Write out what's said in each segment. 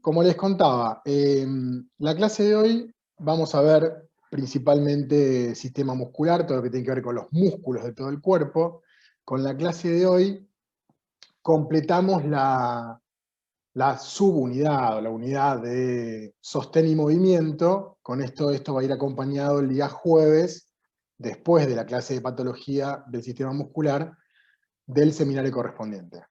como les contaba, la clase de hoy vamos a ver principalmente sistema muscular, todo lo que tiene que ver con los músculos de todo el cuerpo. Con la clase de hoy completamos la subunidad o la unidad de sostén y movimiento. Con esto va a ir acompañado el día jueves, después de la clase de patología del sistema muscular, del seminario correspondiente.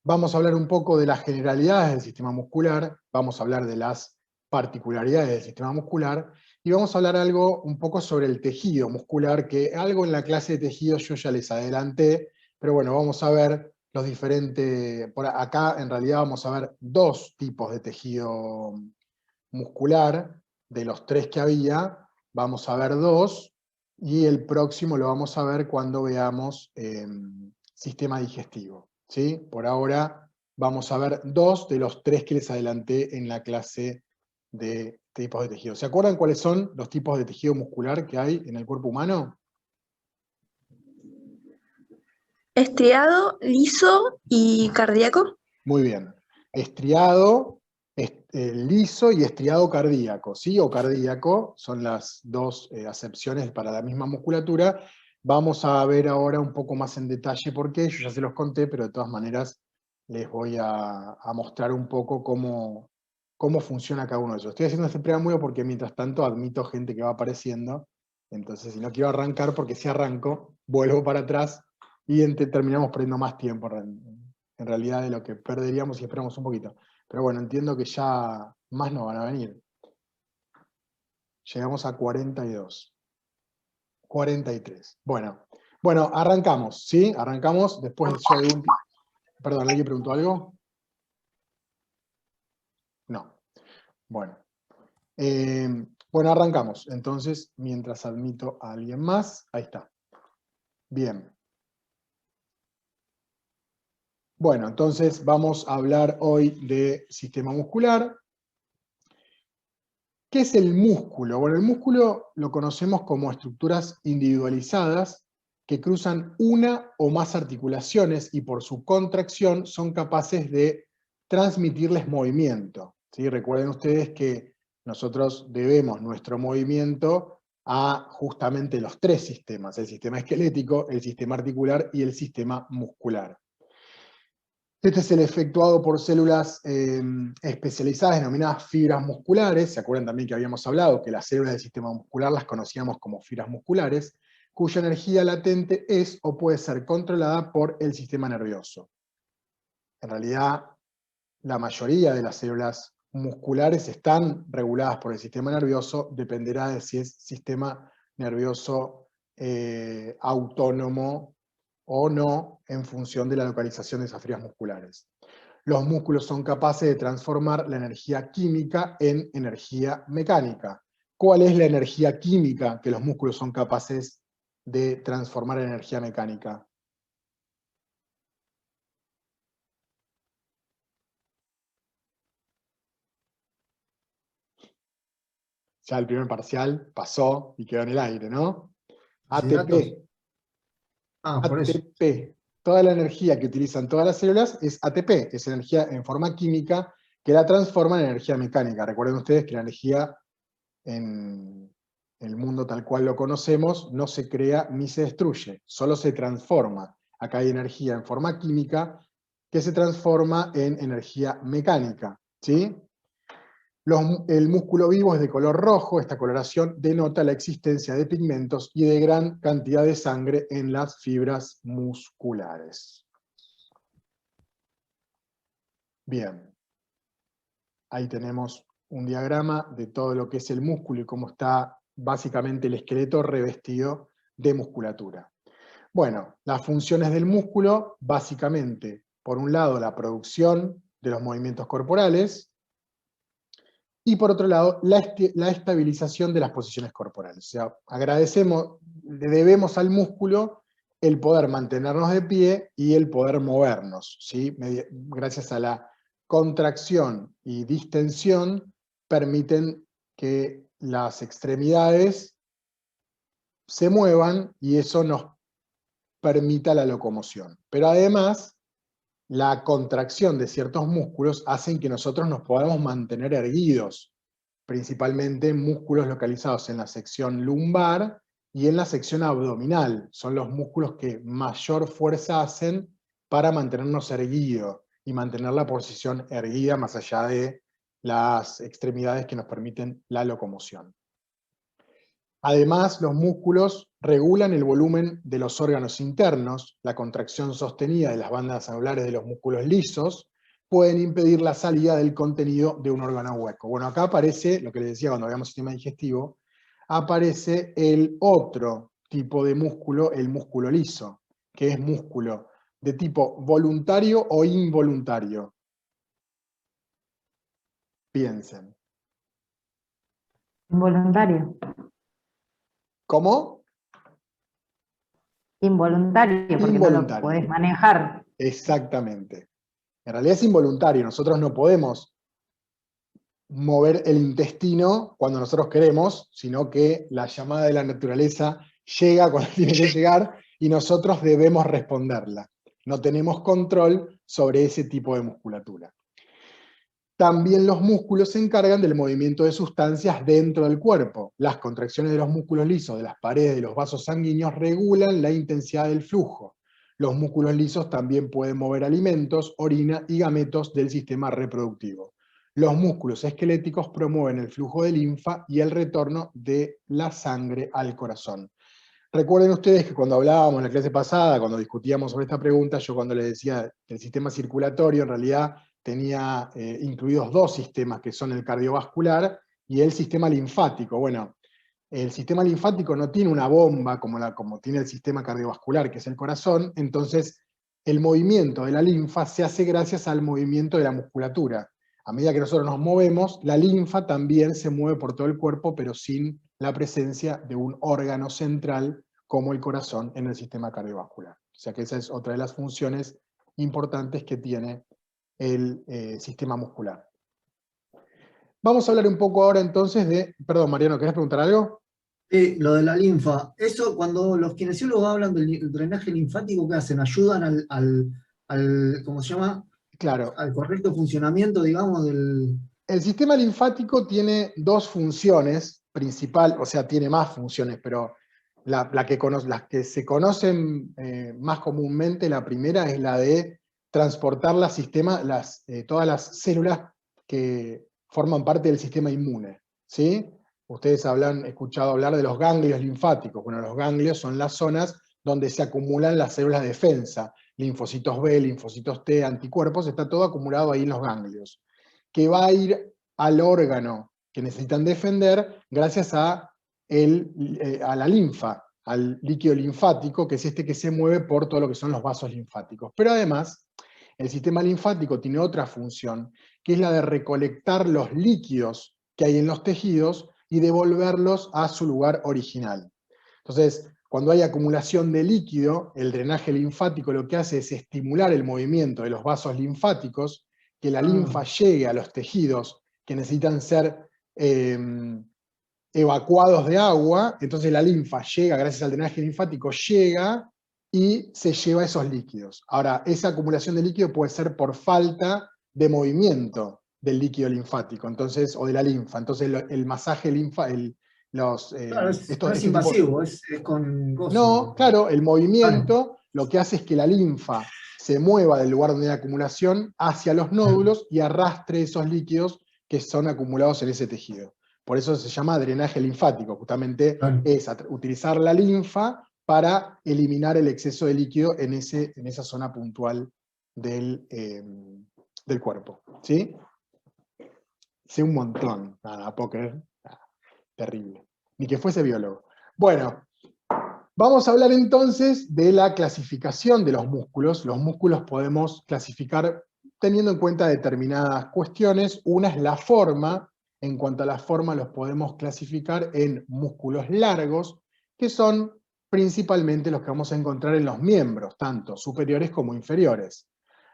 Vamos a hablar un poco de las generalidades del sistema muscular, vamos a hablar de las particularidades del sistema muscular, y vamos a hablar un poco sobre el tejido muscular, que algo en la clase de tejidos yo ya les adelanté, pero bueno, vamos a ver los diferentes, por acá en realidad vamos a ver dos tipos de tejido muscular, de los tres que había, vamos a ver dos, y el próximo lo vamos a ver cuando veamos sistema digestivo. ¿Sí? Por ahora vamos a ver dos de los tres que les adelanté en la clase de tipos de tejido. ¿Se acuerdan cuáles son los tipos de tejido muscular que hay en el cuerpo humano? Estriado, liso y cardíaco. Muy bien. Estriado, liso y estriado cardíaco, ¿sí? O cardíaco, son las dos acepciones para la misma musculatura. Vamos a ver ahora un poco más en detalle por qué, yo ya se los conté, pero de todas maneras les voy a mostrar un poco cómo funciona cada uno de ellos. Estoy haciendo este preámbulo porque mientras tanto admito gente que va apareciendo, entonces si no quiero arrancar, porque si arranco, vuelvo para atrás y terminamos perdiendo más tiempo en realidad de lo que perderíamos si esperamos un poquito. Pero bueno, entiendo que ya más no van a venir. Llegamos a 42. 43. Bueno, arrancamos, ¿sí? Arrancamos después yo de un... Perdón, ¿alguien preguntó algo? No. Bueno. Bueno, arrancamos. Entonces, mientras admito a alguien más, ahí está. Bien. Bueno, entonces vamos a hablar hoy de sistema muscular. ¿Qué es el músculo? Bueno, el músculo lo conocemos como estructuras individualizadas que cruzan una o más articulaciones y por su contracción son capaces de transmitirles movimiento. ¿Sí? Recuerden ustedes que nosotros debemos nuestro movimiento a justamente los tres sistemas: el sistema esquelético, el sistema articular y el sistema muscular. Este es el efectuado por células especializadas denominadas fibras musculares. ¿Se acuerdan también que habíamos hablado que las células del sistema muscular las conocíamos como fibras musculares, cuya energía latente es o puede ser controlada por el sistema nervioso? En realidad, la mayoría de las células musculares están reguladas por el sistema nervioso, dependerá de si es sistema nervioso autónomo o no, en función de la localización de esas fibras musculares. Los músculos son capaces de transformar la energía química en energía mecánica. ¿Cuál es la energía química que los músculos son capaces de transformar en energía mecánica? Ya el primer parcial pasó y quedó en el aire, ¿no? Hidratos. ATP. Por eso. ATP. Toda la energía que utilizan todas las células es ATP, es energía en forma química que la transforma en energía mecánica. Recuerden ustedes que la energía en el mundo tal cual lo conocemos no se crea ni se destruye, solo se transforma. Acá hay energía en forma química que se transforma en energía mecánica, ¿sí? El músculo vivo es de color rojo, esta coloración denota la existencia de pigmentos y de gran cantidad de sangre en las fibras musculares. Bien, ahí tenemos un diagrama de todo lo que es el músculo y cómo está básicamente el esqueleto revestido de musculatura. Bueno, las funciones del músculo, básicamente, por un lado, la producción de los movimientos corporales, y por otro lado, la estabilización de las posiciones corporales. O sea, le debemos al músculo el poder mantenernos de pie y el poder movernos, ¿sí? Gracias a la contracción y distensión, permiten que las extremidades se muevan y eso nos permita la locomoción. Pero además, la contracción de ciertos músculos hacen que nosotros nos podamos mantener erguidos, principalmente músculos localizados en la sección lumbar y en la sección abdominal. Son los músculos que mayor fuerza hacen para mantenernos erguidos y mantener la posición erguida más allá de las extremidades que nos permiten la locomoción. Además, los músculos regulan el volumen de los órganos internos. La contracción sostenida de las bandas anulares de los músculos lisos pueden impedir la salida del contenido de un órgano hueco. Bueno, acá aparece, lo que les decía cuando hablamos del sistema digestivo, aparece el otro tipo de músculo, el músculo liso, que es músculo de tipo voluntario o involuntario. Piensen. Involuntario. ¿Cómo? Involuntario, porque no lo podés manejar. Exactamente. En realidad es involuntario, nosotros no podemos mover el intestino cuando nosotros queremos, sino que la llamada de la naturaleza llega cuando tiene que llegar y nosotros debemos responderla. No tenemos control sobre ese tipo de musculatura. También los músculos se encargan del movimiento de sustancias dentro del cuerpo. Las contracciones de los músculos lisos de las paredes de los vasos sanguíneos regulan la intensidad del flujo. Los músculos lisos también pueden mover alimentos, orina y gametos del sistema reproductivo. Los músculos esqueléticos promueven el flujo de linfa y el retorno de la sangre al corazón. Recuerden ustedes que cuando hablábamos en la clase pasada, cuando discutíamos sobre esta pregunta, yo cuando les decía que el sistema circulatorio en realidad tenía incluidos dos sistemas, que son el cardiovascular y el sistema linfático. Bueno, el sistema linfático no tiene una bomba como tiene el sistema cardiovascular, que es el corazón, entonces el movimiento de la linfa se hace gracias al movimiento de la musculatura. A medida que nosotros nos movemos, la linfa también se mueve por todo el cuerpo, pero sin la presencia de un órgano central como el corazón en el sistema cardiovascular. O sea que esa es otra de las funciones importantes que tiene el sistema muscular. Vamos a hablar un poco ahora entonces de... Perdón, Mariano, ¿querés preguntar algo? Lo de la linfa. Eso, cuando los kinesiólogos hablan del drenaje linfático, ¿qué hacen? ¿Ayudan al ¿cómo se llama? Claro. Al correcto funcionamiento, digamos, del... El sistema linfático tiene dos funciones principales, o sea, tiene más funciones, pero las que se conocen más comúnmente, la primera es la de transportar todas las células que forman parte del sistema inmune, ¿sí? Ustedes habrán escuchado hablar de los ganglios linfáticos. Bueno, los ganglios son las zonas donde se acumulan las células de defensa, linfocitos B, linfocitos T, anticuerpos, está todo acumulado ahí en los ganglios, que va a ir al órgano que necesitan defender gracias a la linfa, al líquido linfático, que es este que se mueve por todo lo que son los vasos linfáticos. Pero además, el sistema linfático tiene otra función, que es la de recolectar los líquidos que hay en los tejidos y devolverlos a su lugar original. Entonces, cuando hay acumulación de líquido, el drenaje linfático lo que hace es estimular el movimiento de los vasos linfáticos, que la linfa llegue a los tejidos que necesitan ser evacuados de agua, entonces la linfa llega, gracias al drenaje linfático, llega y se lleva esos líquidos. Ahora, esa acumulación de líquido puede ser por falta de movimiento del líquido linfático, entonces, o de la linfa. Entonces el masaje linfa, Claro, no es invasivo, es con gozo. No, claro, el movimiento lo que hace es que la linfa se mueva del lugar donde hay acumulación hacia los nódulos y arrastre esos líquidos que son acumulados en ese tejido. Por eso se llama drenaje linfático, justamente es utilizar la linfa para eliminar el exceso de líquido en esa zona puntual del cuerpo. ¿Sí? Sé un montón, nada, puedo creer, terrible. Ni que fuese biólogo. Bueno, vamos a hablar entonces de la clasificación de los músculos. Los músculos podemos clasificar teniendo en cuenta determinadas cuestiones. Una es la forma. En cuanto a la forma, los podemos clasificar en músculos largos, que son principalmente los que vamos a encontrar en los miembros, tanto superiores como inferiores.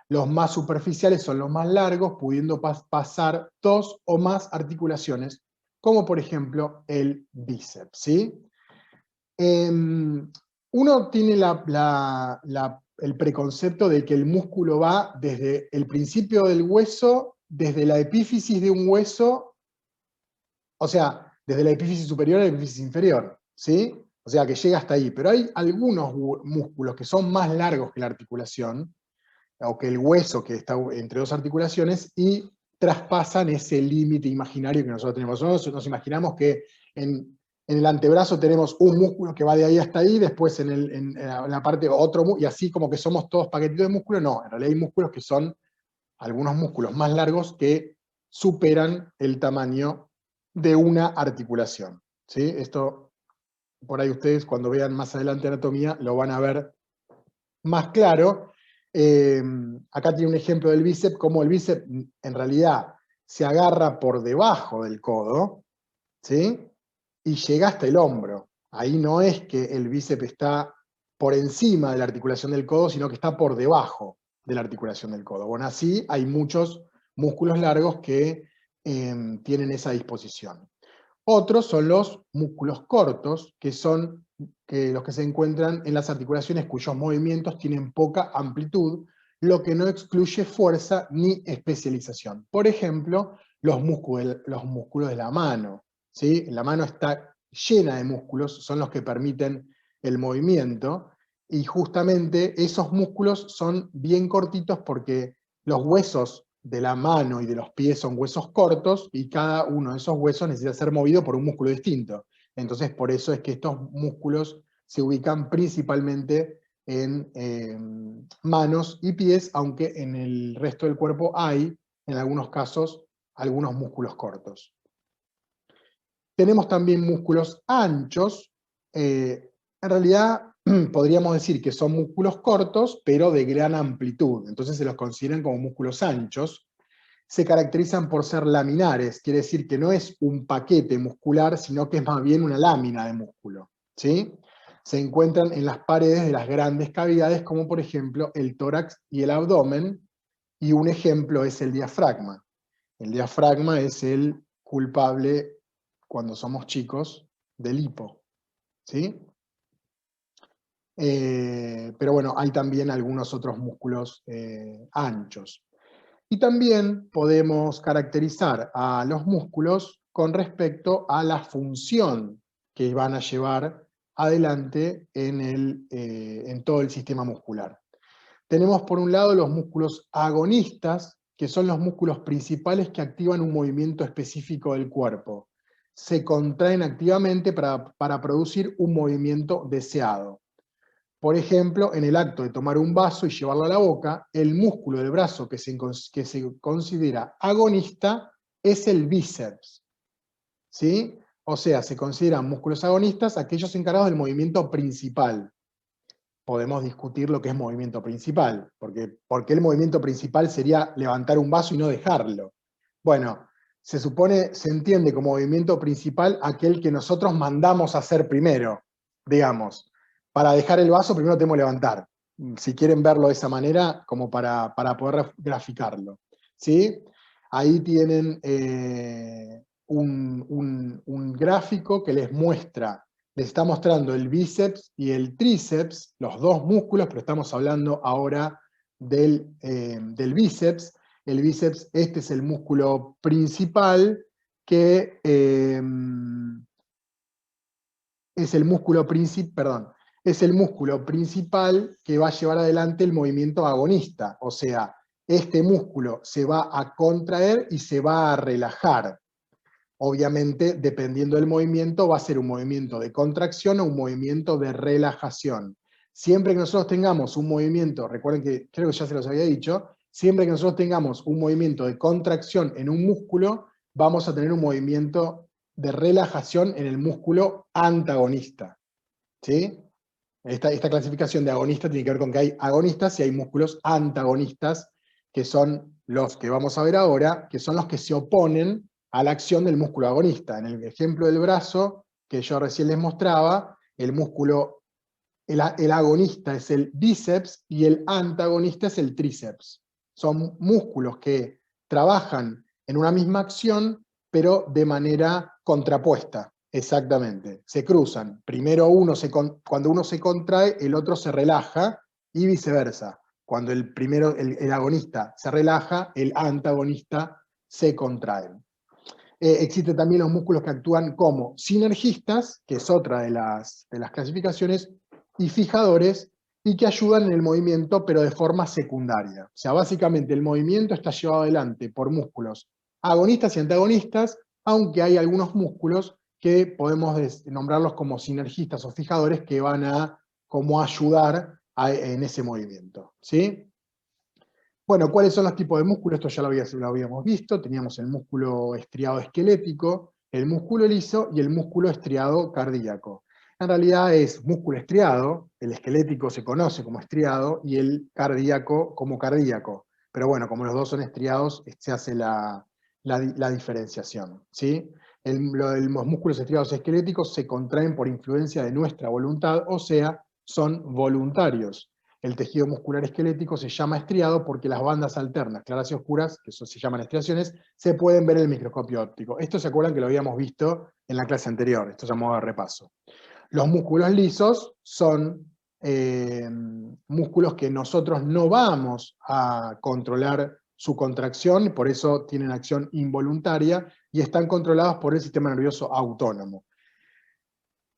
Los más superficiales son los más largos, pudiendo pasar 2 o más articulaciones, como por ejemplo el bíceps, ¿sí? Uno tiene la el preconcepto de que el músculo va desde el principio del hueso, desde la epífisis de un hueso, o sea, desde la epífisis superior a la epífisis inferior, ¿sí? O sea, que llega hasta ahí. Pero hay algunos músculos que son más largos que la articulación, o que el hueso que está entre dos articulaciones, y traspasan ese límite imaginario que nosotros tenemos. Nosotros nos imaginamos que en el antebrazo tenemos un músculo que va de ahí hasta ahí, después en la parte otro, y así como que somos todos paquetitos de músculo. No, en realidad hay músculos que son algunos músculos más largos que superan el tamaño de una articulación, ¿sí? Esto, por ahí ustedes cuando vean más adelante anatomía, lo van a ver más claro. Acá tiene un ejemplo del bíceps, como el bíceps en realidad se agarra por debajo del codo, ¿sí? Y llega hasta el hombro. Ahí no es que el bíceps está por encima de la articulación del codo, sino que está por debajo de la articulación del codo. Bueno, así hay muchos músculos largos que tienen esa disposición. Otros son los músculos cortos, que son los que se encuentran en las articulaciones cuyos movimientos tienen poca amplitud, lo que no excluye fuerza ni especialización. Por ejemplo, los músculos de la mano, ¿sí? La mano está llena de músculos, son los que permiten el movimiento, y justamente esos músculos son bien cortitos porque los huesos de la mano y de los pies son huesos cortos, y cada uno de esos huesos necesita ser movido por un músculo distinto. Entonces, por eso es que estos músculos se ubican principalmente en manos y pies, aunque en el resto del cuerpo hay, en algunos casos, algunos músculos cortos. Tenemos también músculos anchos. En realidad, podríamos decir que son músculos cortos, pero de gran amplitud. Entonces se los consideran como músculos anchos. Se caracterizan por ser laminares, quiere decir que no es un paquete muscular, sino que es más bien una lámina de músculo, ¿sí? Se encuentran en las paredes de las grandes cavidades, como por ejemplo el tórax y el abdomen, y un ejemplo es el diafragma. El diafragma es el culpable, cuando somos chicos, del hipo, ¿sí? Pero bueno, hay también algunos otros músculos anchos. Y también podemos caracterizar a los músculos con respecto a la función que van a llevar adelante en todo el sistema muscular. Tenemos por un lado los músculos agonistas, que son los músculos principales que activan un movimiento específico del cuerpo. Se contraen activamente para producir un movimiento deseado. Por ejemplo, en el acto de tomar un vaso y llevarlo a la boca, el músculo del brazo que se considera agonista es el bíceps, ¿sí? O sea, se consideran músculos agonistas aquellos encargados del movimiento principal. Podemos discutir lo que es movimiento principal, porque el movimiento principal sería levantar un vaso y no dejarlo. Bueno, se entiende como movimiento principal aquel que nosotros mandamos a hacer primero, digamos. Para dejar el vaso primero tenemos que levantar. Si quieren verlo de esa manera, como para poder graficarlo, ¿sí? Ahí tienen un gráfico que les está mostrando el bíceps y el tríceps, los dos músculos, pero estamos hablando ahora del bíceps. El bíceps, este es el músculo principal que es el músculo principal que va a llevar adelante el movimiento agonista. O sea, este músculo se va a contraer y se va a relajar. Obviamente, dependiendo del movimiento, va a ser un movimiento de contracción o un movimiento de relajación. Siempre que nosotros tengamos un movimiento, recuerden que creo que ya se los había dicho, siempre que nosotros tengamos un movimiento de contracción en un músculo, vamos a tener un movimiento de relajación en el músculo antagonista, ¿sí? Esta clasificación de agonista tiene que ver con que hay agonistas y hay músculos antagonistas, que son los que vamos a ver ahora, que son los que se oponen a la acción del músculo agonista. En el ejemplo del brazo, que yo recién les mostraba, el agonista es el bíceps y el antagonista es el tríceps. Son músculos que trabajan en una misma acción, pero de manera contrapuesta. Exactamente, se cruzan. Primero cuando uno se contrae, el otro se relaja, y viceversa. Cuando el agonista se relaja, el antagonista se contrae. Existen también los músculos que actúan como sinergistas, que es otra de las clasificaciones, y fijadores, y que ayudan en el movimiento, pero de forma secundaria. O sea, básicamente el movimiento está llevado adelante por músculos agonistas y antagonistas, aunque hay algunos músculos que podemos nombrarlos como sinergistas o fijadores que van a como ayudar en ese movimiento, ¿sí? Bueno, ¿cuáles son los tipos de músculo? Esto ya lo habíamos visto. Teníamos el músculo estriado esquelético, el músculo liso y el músculo estriado cardíaco. En realidad es músculo estriado, el esquelético se conoce como estriado y el cardíaco como cardíaco. Pero bueno, como los dos son estriados, se hace la diferenciación, ¿sí? Los músculos estriados esqueléticos se contraen por influencia de nuestra voluntad, o sea, son voluntarios. El tejido muscular esquelético se llama estriado porque las bandas alternas, claras y oscuras, que eso se llaman estriaciones, se pueden ver en el microscopio óptico. Esto se acuerdan que lo habíamos visto en la clase anterior, esto es a modo de repaso. Los músculos lisos son músculos que nosotros no vamos a controlar su contracción, por eso tienen acción involuntaria, y están controlados por el sistema nervioso autónomo.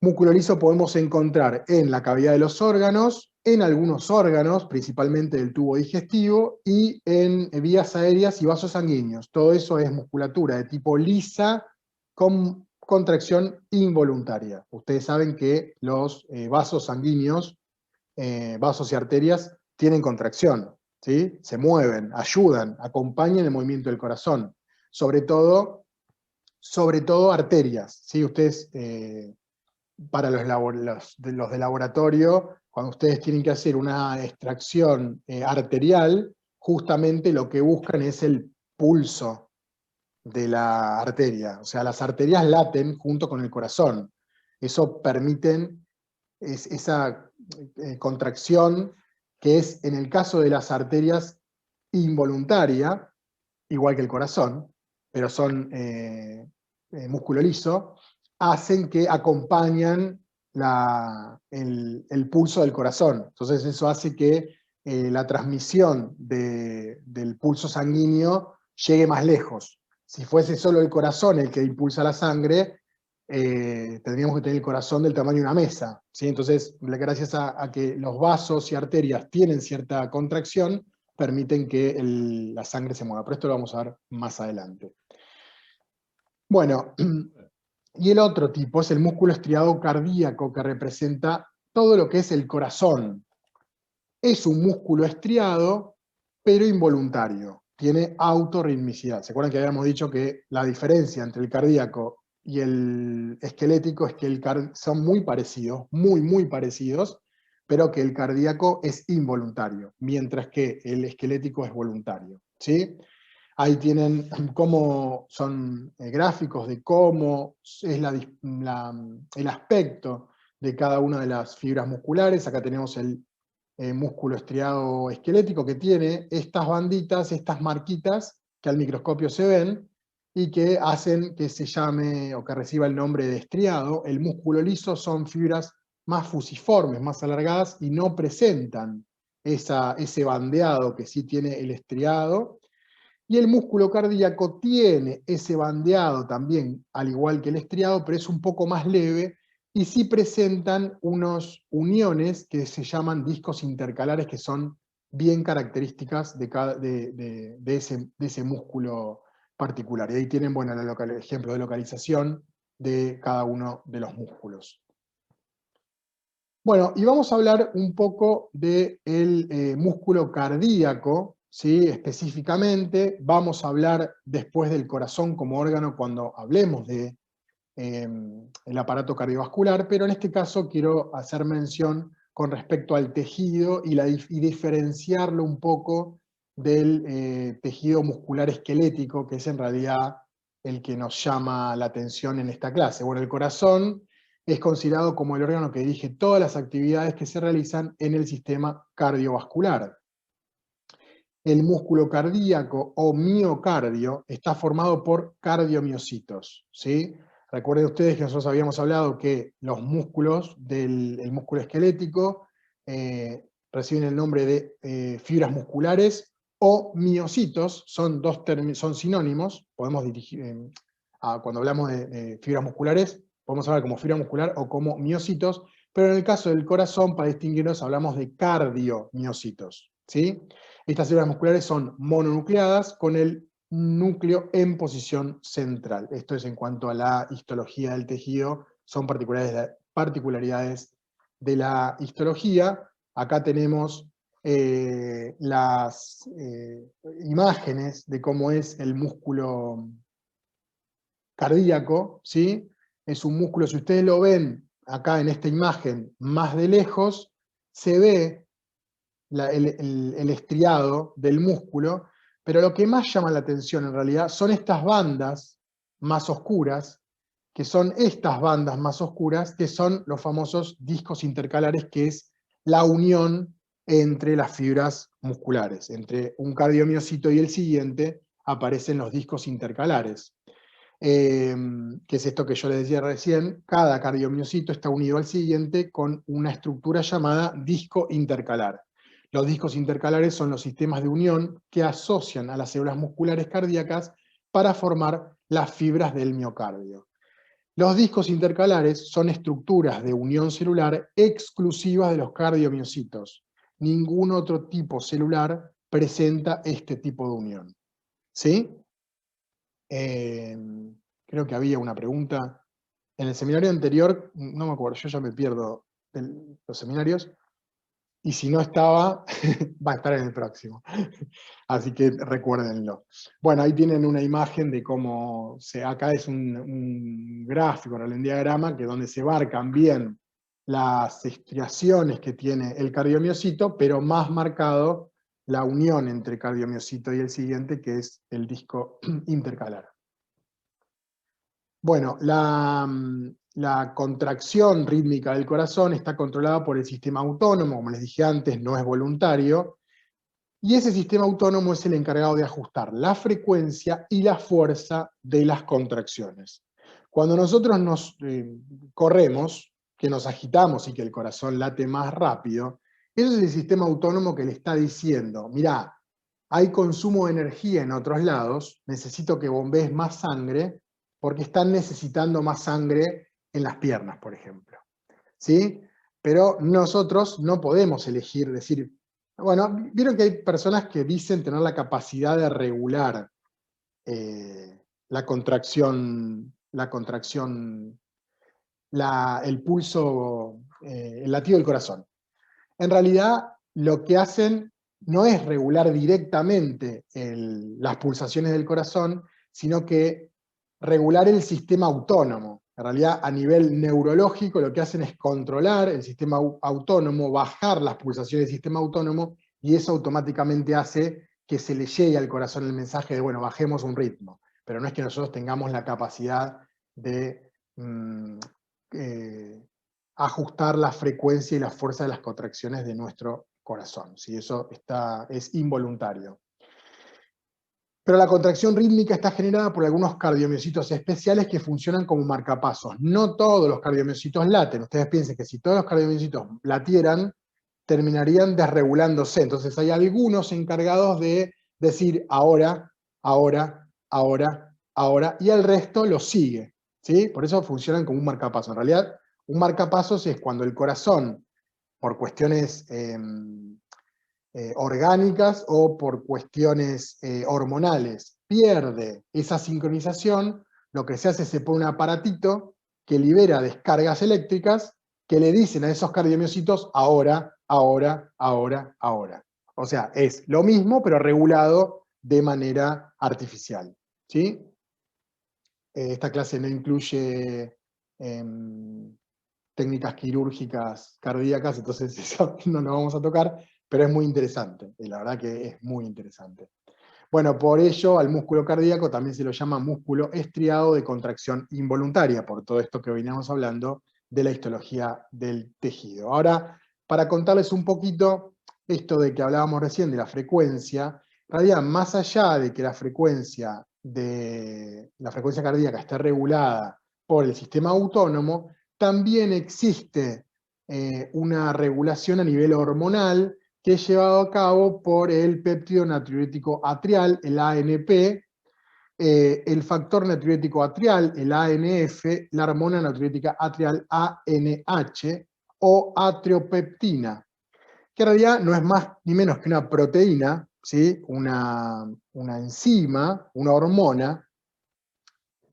Músculo liso podemos encontrar en la cavidad de los órganos, en algunos órganos, principalmente del tubo digestivo, y en vías aéreas y vasos sanguíneos. Todo eso es musculatura de tipo lisa con contracción involuntaria. Ustedes saben que los vasos sanguíneos, vasos y arterias, tienen contracción, ¿sí? Se mueven, ayudan, acompañan el movimiento del corazón. Sobre todo arterias, ¿sí? Ustedes... para los de laboratorio, cuando ustedes tienen que hacer una extracción arterial, justamente lo que buscan es el pulso de la arteria. O sea, las arterias laten junto con el corazón. Eso permite esa contracción que es, en el caso de las arterias, involuntaria, igual que el corazón, pero son músculo liso, hacen que acompañan el pulso del corazón. Entonces eso hace que la transmisión del pulso sanguíneo llegue más lejos. Si fuese solo el corazón el que impulsa la sangre, tendríamos que tener el corazón del tamaño de una mesa, ¿sí? Entonces, gracias a que los vasos y arterias tienen cierta contracción, permiten que la sangre se mueva. Pero esto lo vamos a ver más adelante. Bueno, y el otro tipo es el músculo estriado cardíaco, que representa todo lo que es el corazón. Es un músculo estriado, pero involuntario. Tiene autorritmicidad. ¿Se acuerdan que habíamos dicho que la diferencia entre el cardíaco y el esquelético es que son muy parecidos, muy parecidos, pero que el cardíaco es involuntario, mientras que el esquelético es voluntario, ¿sí? Ahí tienen cómo son gráficos de cómo es el aspecto de cada una de las fibras musculares. Acá tenemos el músculo estriado esquelético que tiene estas banditas, estas marquitas que al microscopio se ven y que hacen que se llame o que reciba el nombre de estriado. El músculo liso son fibras más fusiformes, más alargadas y no presentan ese bandeado que sí tiene el estriado. Y el músculo cardíaco tiene ese bandeado también, al igual que el estriado, pero es un poco más leve, y sí presentan unas uniones que se llaman discos intercalares, que son bien características de ese músculo particular. Y ahí tienen, bueno, el ejemplo de localización de cada uno de los músculos. Bueno, y vamos a hablar un poco del músculo cardíaco, ¿sí? Específicamente. Vamos a hablar después del corazón como órgano cuando hablemos de el aparato cardiovascular, pero en este caso quiero hacer mención con respecto al tejido y diferenciarlo un poco del tejido muscular esquelético, que es en realidad el que nos llama la atención en esta clase. Bueno, el corazón es considerado como el órgano que dirige todas las actividades que se realizan en el sistema cardiovascular. El músculo cardíaco o miocardio está formado por cardiomiocitos, ¿sí? Recuerden ustedes que nosotros habíamos hablado que los músculos del músculo esquelético reciben el nombre de fibras musculares o miocitos, son son sinónimos, podemos dirigir, cuando hablamos de fibras musculares, podemos hablar como fibra muscular o como miocitos, pero en el caso del corazón, para distinguirnos, hablamos de cardiomiocitos, ¿sí? Estas células musculares son mononucleadas con el núcleo en posición central. Esto es en cuanto a la histología del tejido, son particularidades de la histología. Acá tenemos las imágenes de cómo es el músculo cardíaco, ¿sí? Es un músculo, si ustedes lo ven acá en esta imagen más de lejos, se ve el estriado del músculo, pero lo que más llama la atención en realidad son estas bandas más oscuras, que son estas bandas más oscuras, que son los famosos discos intercalares, que es la unión entre las fibras musculares. Entre un cardiomiocito y el siguiente aparecen los discos intercalares. Que es esto que yo les decía recién, cada cardiomiocito está unido al siguiente con una estructura llamada disco intercalar. Los discos intercalares son los sistemas de unión que asocian a las células musculares cardíacas para formar las fibras del miocardio. Los discos intercalares son estructuras de unión celular exclusivas de los cardiomiocitos. Ningún otro tipo celular presenta este tipo de unión. ¿Sí? Creo que había una pregunta. En el seminario anterior, no me acuerdo, yo ya me pierdo de los seminarios, y si no estaba, va a estar en el próximo. Así que recuérdenlo. Bueno, ahí tienen una imagen de cómo, acá es un gráfico, un diagrama, que donde se marcan bien las estriaciones que tiene el cardiomiocito, pero más marcado la unión entre el cardiomiocito y el siguiente, que es el disco intercalar. Bueno, la contracción rítmica del corazón está controlada por el sistema autónomo, como les dije antes, no es voluntario, y ese sistema autónomo es el encargado de ajustar la frecuencia y la fuerza de las contracciones. Cuando nosotros nos corremos, que nos agitamos y que el corazón late más rápido, ese es el sistema autónomo que le está diciendo, mirá, hay consumo de energía en otros lados, necesito que bombees más sangre, porque están necesitando más sangre en las piernas, por ejemplo. ¿Sí? Pero nosotros no podemos elegir, decir, bueno, vieron que hay personas que dicen tener la capacidad de regular la contracción, el pulso, el latido del corazón. En realidad, lo que hacen no es regular directamente las pulsaciones del corazón, sino que regular el sistema autónomo. En realidad, a nivel neurológico, lo que hacen es controlar el sistema autónomo, bajar las pulsaciones del sistema autónomo, y eso automáticamente hace que se le llegue al corazón el mensaje de, bueno, bajemos un ritmo. Pero no es que nosotros tengamos la capacidad de ajustar la frecuencia y la fuerza de las contracciones de nuestro corazón. ¿Sí? Eso es involuntario. Pero la contracción rítmica está generada por algunos cardiomiocitos especiales que funcionan como marcapasos. No todos los cardiomiocitos laten. Ustedes piensen que si todos los cardiomiocitos latieran, terminarían desregulándose. Entonces hay algunos encargados de decir ahora, ahora, ahora, ahora, y el resto lo sigue. ¿Sí? Por eso funcionan como un marcapaso. En realidad, un marcapasos es cuando el corazón, por cuestiones orgánicas o por cuestiones hormonales, pierde esa sincronización, lo que se hace es se pone un aparatito que libera descargas eléctricas que le dicen a esos cardiomiocitos ahora, ahora, ahora, ahora. O sea, es lo mismo, pero regulado de manera artificial. ¿Sí? Esta clase no incluye técnicas quirúrgicas cardíacas, entonces eso no lo vamos a tocar, pero es muy interesante, y la verdad que es muy interesante. Bueno, por ello al músculo cardíaco también se lo llama músculo estriado de contracción involuntaria, por todo esto que veníamos hablando de la histología del tejido. Ahora, para contarles un poquito esto de que hablábamos recién de la frecuencia, en realidad, más allá de que la frecuencia cardíaca esté regulada por el sistema autónomo, también existe una regulación a nivel hormonal que es llevado a cabo por el péptido natriurético atrial, el ANP, el factor natriurético atrial, el ANF, la hormona natriurética atrial, ANH, o atriopeptina, que en realidad no es más ni menos que una proteína, ¿sí? una enzima, una hormona,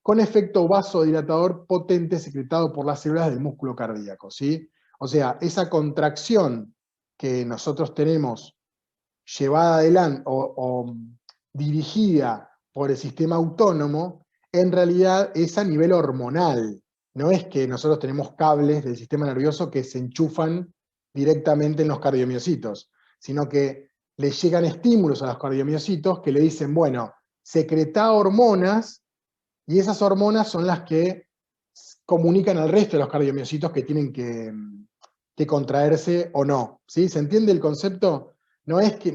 con efecto vasodilatador potente secretado por las células del músculo cardíaco, ¿sí? O sea, esa contracción que nosotros tenemos llevada adelante o dirigida por el sistema autónomo, en realidad es a nivel hormonal. No es que nosotros tenemos cables del sistema nervioso que se enchufan directamente en los cardiomiocitos, sino que le llegan estímulos a los cardiomiocitos que le dicen, bueno, secretá hormonas, y esas hormonas son las que comunican al resto de los cardiomiocitos que tienen que contraerse o no. ¿Sí? ¿Se entiende el concepto? No es que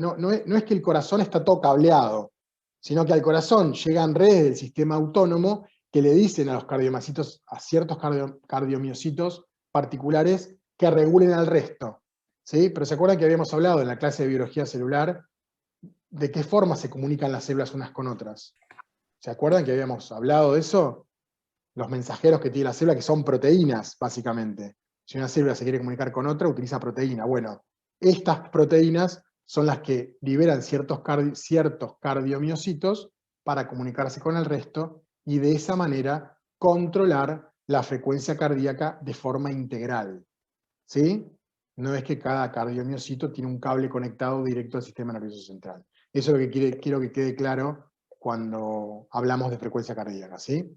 el corazón está todo cableado, sino que al corazón llegan redes del sistema autónomo que le dicen a los cardiomiocitos, a ciertos cardiomiocitos particulares, que regulen al resto. ¿Sí? Pero ¿se acuerdan que habíamos hablado en la clase de biología celular de qué forma se comunican las células unas con otras? ¿Se acuerdan que habíamos hablado de eso? Los mensajeros que tiene la célula, que son proteínas, básicamente. Si una célula se quiere comunicar con otra, utiliza proteína. Bueno, estas proteínas son las que liberan ciertos cardiomiocitos para comunicarse con el resto y de esa manera controlar la frecuencia cardíaca de forma integral. ¿Sí? No es que cada cardiomiocito tiene un cable conectado directo al sistema nervioso central. Eso es lo que quiero que quede claro cuando hablamos de frecuencia cardíaca, ¿sí?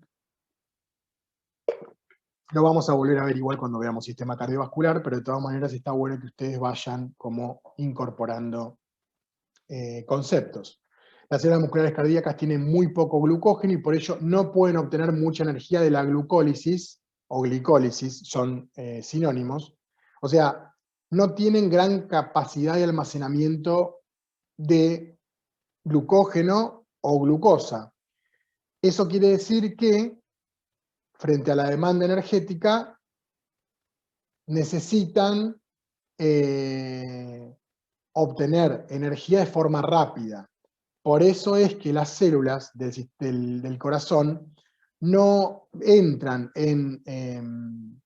Lo vamos a volver a ver igual cuando veamos sistema cardiovascular, pero de todas maneras está bueno que ustedes vayan como incorporando conceptos. Las células musculares cardíacas tienen muy poco glucógeno y por ello no pueden obtener mucha energía de la glucólisis o glicólisis, son sinónimos. O sea, no tienen gran capacidad de almacenamiento de glucógeno o glucosa. Eso quiere decir que, frente a la demanda energética, necesitan obtener energía de forma rápida. Por eso es que las células del corazón no entran en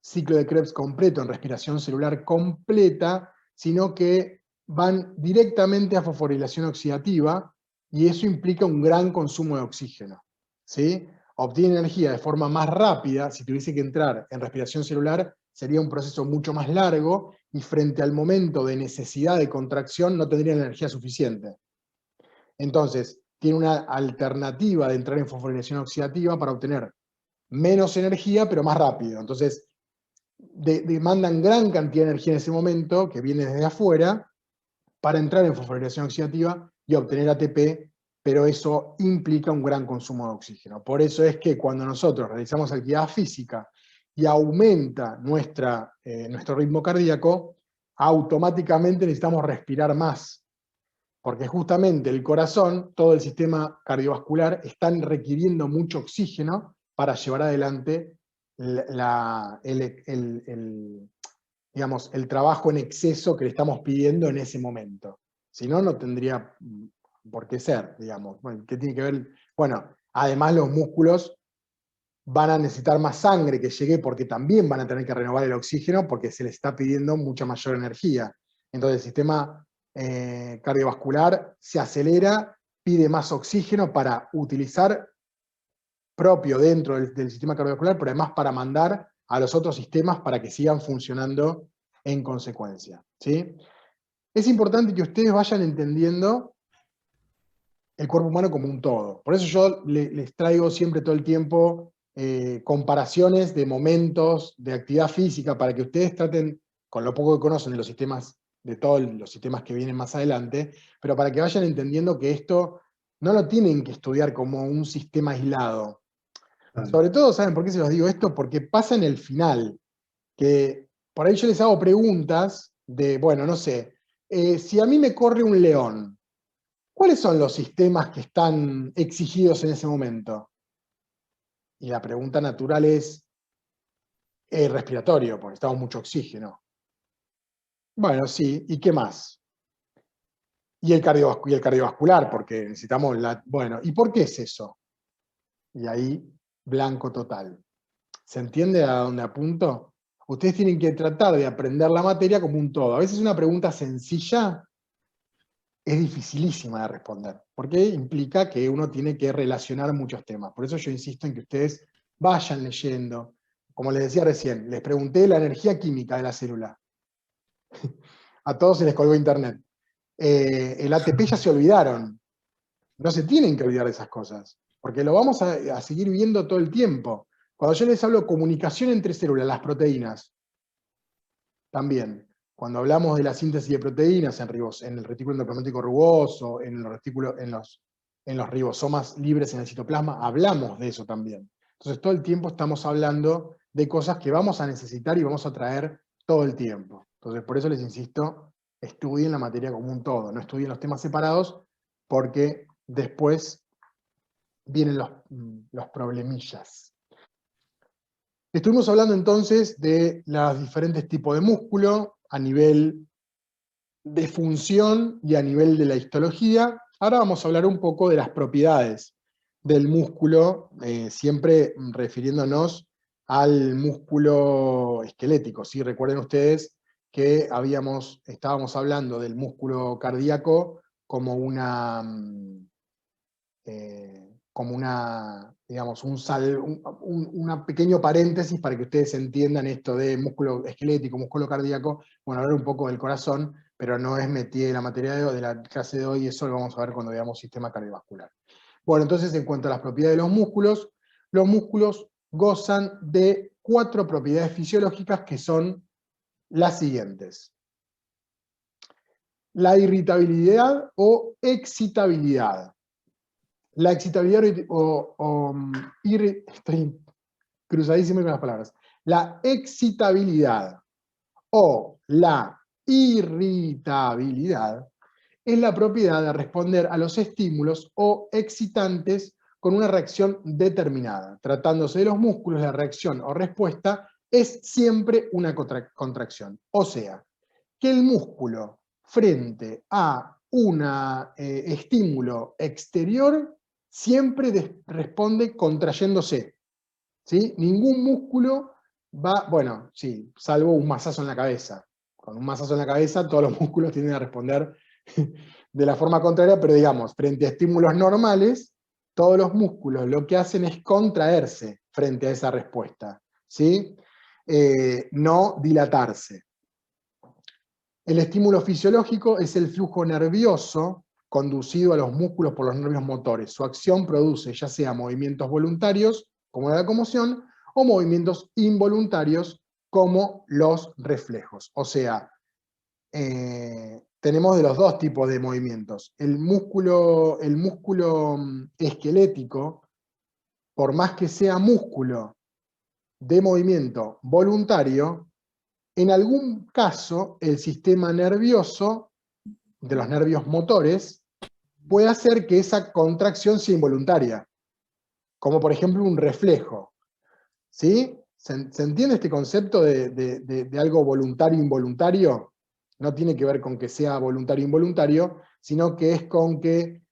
ciclo de Krebs completo, en respiración celular completa, sino que van directamente a fosforilación oxidativa, y eso implica un gran consumo de oxígeno. ¿Sí? Obtiene energía de forma más rápida. Si tuviese que entrar en respiración celular, sería un proceso mucho más largo, y frente al momento de necesidad de contracción no tendrían energía suficiente. Entonces, tiene una alternativa de entrar en fosforilación oxidativa para obtener menos energía, pero más rápido. Entonces, demandan gran cantidad de energía en ese momento, que viene desde afuera, para entrar en fosforilación oxidativa y obtener ATP, pero eso implica un gran consumo de oxígeno. Por eso es que cuando nosotros realizamos actividad física y aumenta nuestro ritmo cardíaco, automáticamente necesitamos respirar más, porque justamente el corazón, todo el sistema cardiovascular, están requiriendo mucho oxígeno para llevar adelante digamos, el trabajo en exceso que le estamos pidiendo en ese momento. Si no, no tendría por qué ser, digamos. Bueno, ¿qué tiene que ver? Bueno, además los músculos van a necesitar más sangre que llegue, porque también van a tener que renovar el oxígeno, porque se les está pidiendo mucha mayor energía. Entonces el sistema cardiovascular se acelera, pide más oxígeno para utilizar propio dentro del sistema cardiovascular, pero además para mandar a los otros sistemas para que sigan funcionando en consecuencia. ¿Sí? Es importante que ustedes vayan entendiendo el cuerpo humano como un todo. Por eso yo les traigo siempre todo el tiempo comparaciones de momentos de actividad física, para que ustedes traten, con lo poco que conocen de los sistemas, de todos los sistemas que vienen más adelante, pero para que vayan entendiendo que esto no lo tienen que estudiar como un sistema aislado. Sobre todo, ¿saben por qué se los digo esto? Porque pasa en el final, que por ahí yo les hago preguntas de, bueno, no sé, si a mí me corre un león, ¿cuáles son los sistemas que están exigidos en ese momento? Y la pregunta natural es respiratorio, porque necesitamos mucho oxígeno. Bueno, sí, ¿y qué más? Y el cardiovascular, porque necesitamos bueno, ¿y por qué es eso? Y ahí, blanco total. ¿Se entiende a dónde apunto? Ustedes tienen que tratar de aprender la materia como un todo. A veces una pregunta sencilla es dificilísima de responder, porque implica que uno tiene que relacionar muchos temas. Por eso yo insisto en que ustedes vayan leyendo. Como les decía recién, les pregunté la energía química de la célula. A todos se les colgó internet. El ATP ya se olvidaron. No se tienen que olvidar de esas cosas, porque lo vamos a seguir viendo todo el tiempo. Cuando yo les hablo de comunicación entre células, las proteínas, también. Cuando hablamos de la síntesis de proteínas en el retículo endoplasmático rugoso, en los ribosomas libres en el citoplasma, hablamos de eso también. Entonces todo el tiempo estamos hablando de cosas que vamos a necesitar y vamos a traer todo el tiempo. Entonces por eso les insisto, estudien la materia como un todo, no estudien los temas separados, porque después vienen los problemillas. Estuvimos hablando entonces de los diferentes tipos de músculo a nivel de función y a nivel de la histología. Ahora vamos a hablar un poco de las propiedades del músculo, siempre refiriéndonos al músculo esquelético. ¿Sí? Recuerden ustedes que estábamos hablando del músculo cardíaco como digamos, una pequeño paréntesis para que ustedes entiendan esto de músculo esquelético, músculo cardíaco. Bueno, hablar un poco del corazón, pero no es metida en la materia de la clase de hoy, eso lo vamos a ver cuando veamos sistema cardiovascular. Bueno, entonces en cuanto a las propiedades de los músculos gozan de 4 propiedades fisiológicas que son las siguientes. La irritabilidad o excitabilidad. La excitabilidad estoy cruzadísimo con las palabras. La excitabilidad o la irritabilidad es la propiedad de responder a los estímulos o excitantes con una reacción determinada. Tratándose de los músculos, la reacción o respuesta es siempre una contracción. O sea, que el músculo frente a un estímulo exterior siempre responde contrayéndose. ¿Sí? Ningún músculo va, bueno, sí, salvo un mazazo en la cabeza. Con un mazazo en la cabeza todos los músculos tienden a responder de la forma contraria, pero digamos, frente a estímulos normales, todos los músculos lo que hacen es contraerse frente a esa respuesta, ¿sí? No dilatarse. El estímulo fisiológico es el flujo nervioso conducido a los músculos por los nervios motores. Su acción produce ya sea movimientos voluntarios, como la locomoción, o movimientos involuntarios, como los reflejos. O sea, tenemos de los dos tipos de movimientos. El músculo esquelético, por más que sea músculo de movimiento voluntario, en algún caso el sistema nervioso, de los nervios motores, puede hacer que esa contracción sea involuntaria, como por ejemplo un reflejo. ¿Sí? ¿Se entiende este concepto de algo voluntario e involuntario? No tiene que ver con que sea voluntario o involuntario, sino que es con que,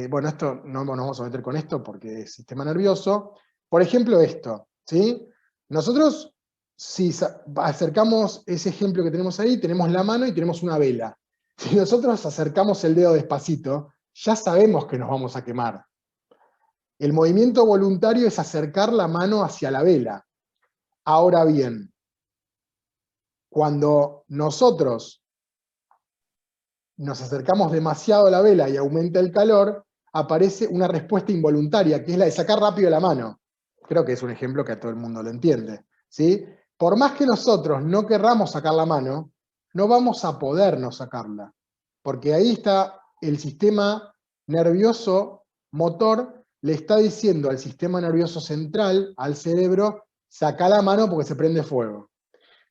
bueno, esto no nos vamos a meter con esto porque es sistema nervioso. Por ejemplo esto, ¿sí? Nosotros, si acercamos ese ejemplo que tenemos ahí, tenemos la mano y tenemos una vela. Si nosotros acercamos el dedo despacito, ya sabemos que nos vamos a quemar. El movimiento voluntario es acercar la mano hacia la vela. Ahora bien, cuando nosotros nos acercamos demasiado a la vela y aumenta el calor, aparece una respuesta involuntaria, que es la de sacar rápido la mano. Creo que es un ejemplo que a todo el mundo lo entiende, ¿sí? Por más que nosotros no querramos sacar la mano, no vamos a poder no sacarla, porque ahí está el sistema nervioso motor, le está diciendo al sistema nervioso central, al cerebro, saca la mano porque se prende fuego.